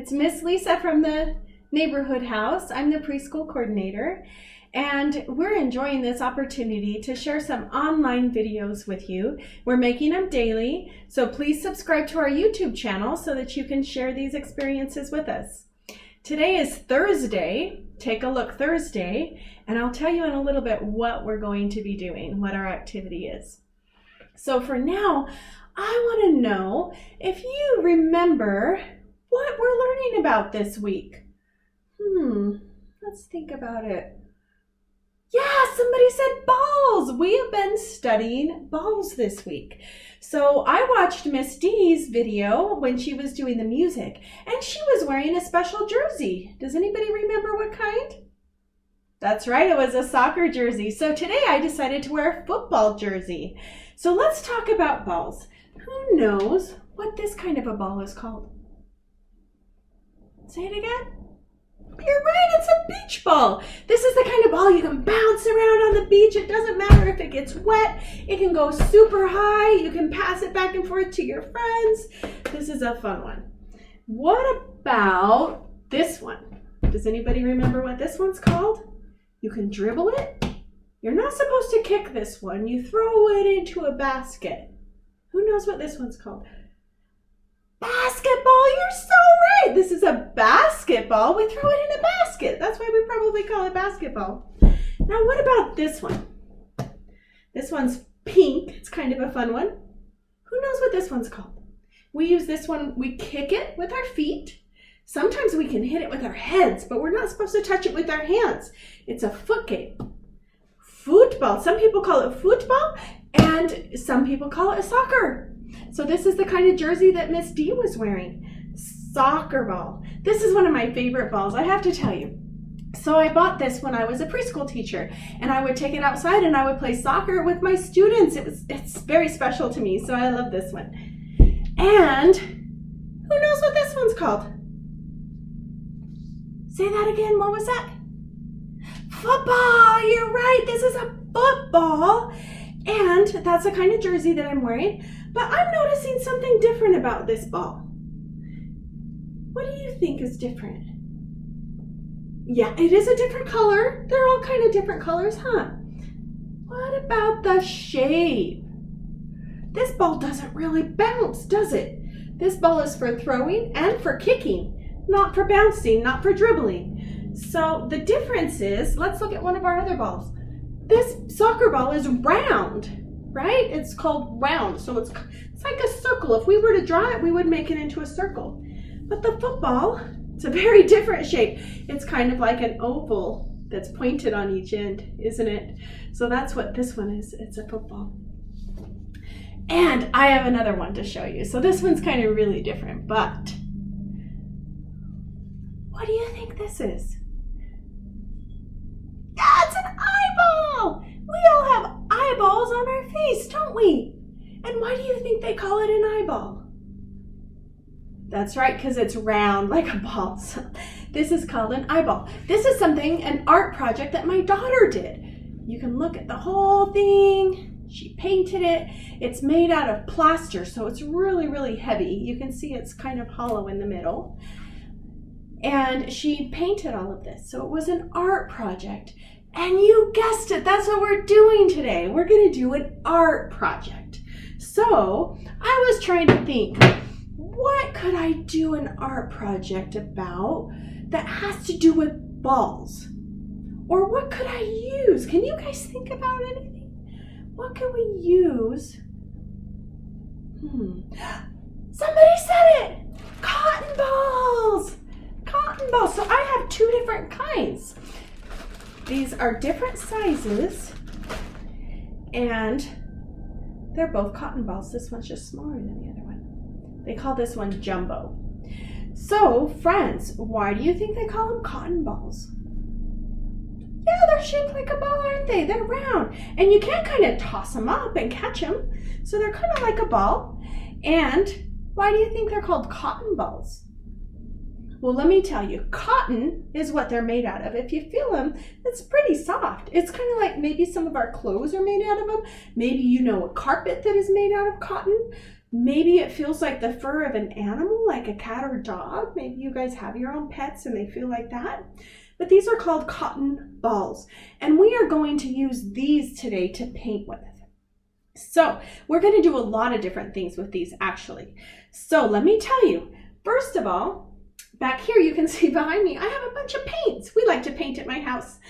It's Miss Lisa from the neighborhood house. I'm the preschool coordinator, and we're enjoying this opportunity to share some online videos with you. We're making them daily, so please subscribe to our YouTube channel so that you can share these experiences with us. Today is Thursday, Take a Look Thursday, and I'll tell you in a little bit what we're going to be doing, what our activity is. So for now, I want to know if you remember what we're learning about this week. Let's think about it. Yeah, somebody said balls. We have been studying balls this week. So I watched Miss D's video when she was doing the music, and she was wearing a special jersey. Does anybody remember what kind? That's right, it was a soccer jersey. So today I decided to wear a football jersey. So let's talk about balls. Who knows what this kind of a ball is called? Say it again. You're right, it's a beach ball. This is the kind of ball you can bounce around on the beach. It doesn't matter if it gets wet. It can go super high. You can pass it back and forth to your friends. This is a fun one. What about this one? Does anybody remember what this one's called? You can dribble it. You're not supposed to kick this one. You throw it into a basket. Who knows what this one's called? Basketball, you're so right. This is a basketball. We throw it in a basket. That's why we probably call it basketball. Now, what about this one? This one's pink. It's kind of a fun one. Who knows what this one's called? We use this one, we kick it with our feet. Sometimes we can hit it with our heads, but we're not supposed to touch it with our hands. It's a foot game. Football. Some people call it football, and some people call it soccer. So this is the kind of jersey that Miss D was wearing. Soccer ball. This is one of my favorite balls, I have to tell you. So I bought this when I was a preschool teacher, and I would take it outside and I would play soccer with my students. It's very special to me, so I love this one. And who knows what this one's called? Say that again, what was that? Football, you're right, this is a football. And that's the kind of jersey that I'm wearing. But I'm noticing something different about this ball. What do you think is different? Yeah, it is a different color. They're all kind of different colors, huh? What about the shape? This ball doesn't really bounce, does it? This ball is for throwing and for kicking, not for bouncing, not for dribbling. So the difference is, let's look at one of our other balls. This soccer ball is round, right? It's called round, so it's like a circle. If we were to draw it, we would make it into a circle. But the football, it's a very different shape. It's kind of like an oval that's pointed on each end, isn't it? So that's what this one is. It's a football. And I have another one to show you. So this one's kind of really different, but what do you think this is? Yeah, it's an eyeball! We all have eyeballs on our face, don't we? And why do you think they call it an eyeball? That's right, because it's round like a ball. So this is called an eyeball. This is an art project that my daughter did. You can look at the whole thing. She painted it. It's made out of plaster, so it's really, really heavy. You can see it's kind of hollow in the middle. And she painted all of this. So it was an art project. And you guessed it, that's what we're doing today. We're gonna do an art project. So I was trying to think, what could I do an art project about that has to do with balls? Or what could I use? Can you guys think about anything? What can we use? Somebody said it! Cotton balls! Cotton balls. So I have two different kinds. These are different sizes, and they're both cotton balls. This one's just smaller than the other one. They call this one jumbo. So, friends, why do you think they call them cotton balls? Yeah, they're shaped like a ball, aren't they? They're round, and you can't kind of toss them up and catch them, so they're kind of like a ball. And why do you think they're called cotton balls? Well, let me tell you, cotton is what they're made out of. If you feel them, it's pretty soft. It's kind of like maybe some of our clothes are made out of them. Maybe you know a carpet that is made out of cotton. Maybe it feels like the fur of an animal, like a cat or dog. Maybe you guys have your own pets and they feel like that. But these are called cotton balls. And we are going to use these today to paint with. So we're going to do a lot of different things with these actually. So let me tell you, first of all, back here you can see behind me, I have a bunch of paints. We like to paint at my house.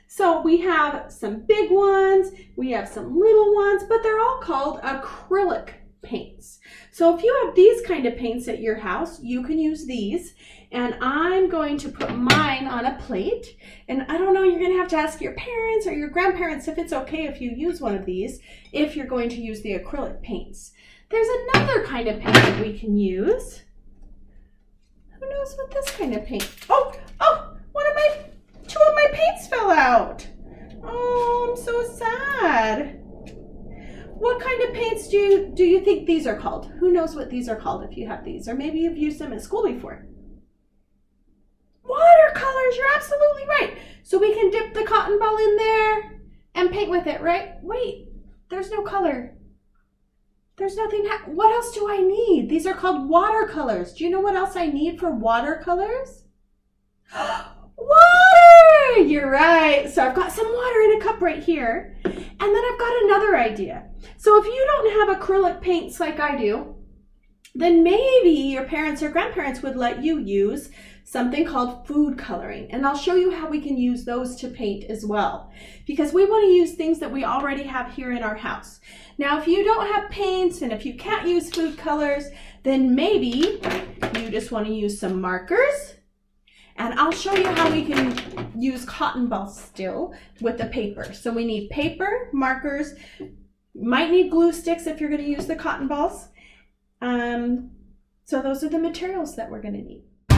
So we have some big ones, we have some little ones, but they're all called acrylic paints. So if you have these kind of paints at your house, you can use these. And I'm going to put mine on a plate. And I don't know, you're going to have to ask your parents or your grandparents if it's okay if you use one of these, if you're going to use the acrylic paints. There's another kind of paint that we can use. Who knows what this kind of paint? Oh, two of my paints fell out. Oh, I'm so sad. What kind of paints do you think these are called? Who knows what these are called if you have these? Or maybe you've used them at school before. Watercolors, you're absolutely right. So we can dip the cotton ball in there and paint with it, right? Wait, there's no color. There's nothing. What else do I need? These are called watercolors. Do you know what else I need for watercolors? Water! You're right. So I've got some water in a cup right here. And then I've got another idea. So if you don't have acrylic paints like I do, then maybe your parents or grandparents would let you use something called food coloring. And I'll show you how we can use those to paint as well, because we want to use things that we already have here in our house. Now, if you don't have paints and if you can't use food colors, then maybe you just want to use some markers. And I'll show you how we can use cotton balls still with the paper. So we need paper, markers, might need glue sticks if you're going to use the cotton balls. So those are the materials that we're going to need. All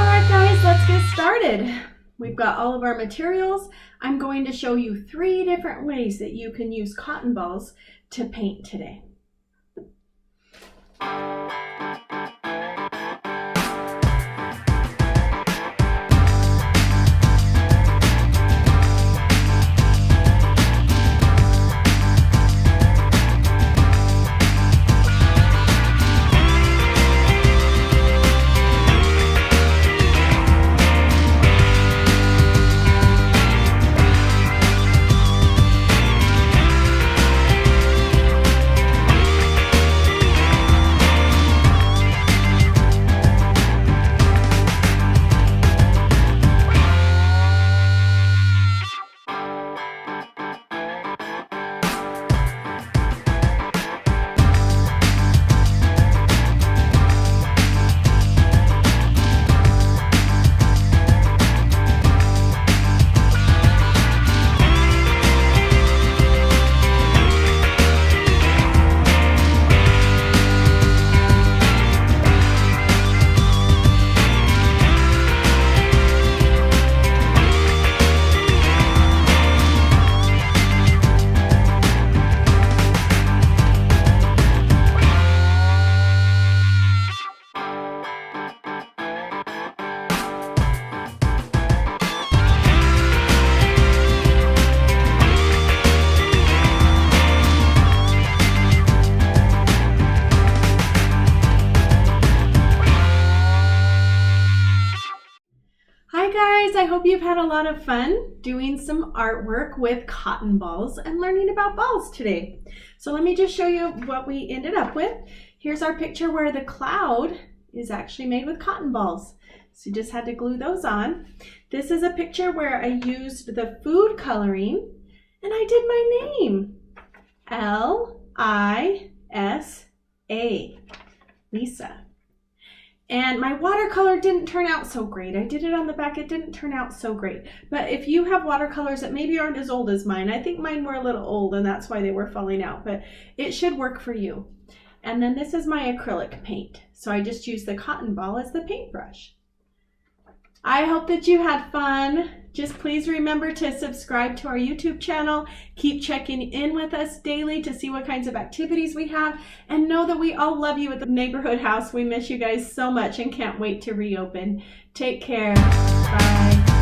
right, guys, let's get started. We've got all of our materials. I'm going to show you 3 different ways that you can use cotton balls to paint today. I hope you've had a lot of fun doing some artwork with cotton balls and learning about balls today. So let me just show you what we ended up with. Here's our picture where the cloud is actually made with cotton balls. So you just had to glue those on. This is a picture where I used the food coloring and I did my name. L-I-S-A, Lisa. And my watercolor didn't turn out so great. I did it on the back. It didn't turn out so great. But if you have watercolors that maybe aren't as old as mine, I think mine were a little old and that's why they were falling out, but it should work for you. And then this is my acrylic paint. So I just used the cotton ball as the paintbrush. I hope that you had fun. Just please remember to subscribe to our YouTube channel. Keep checking in with us daily to see what kinds of activities we have. And know that we all love you at the neighborhood house. We miss you guys so much and can't wait to reopen. Take care. Bye.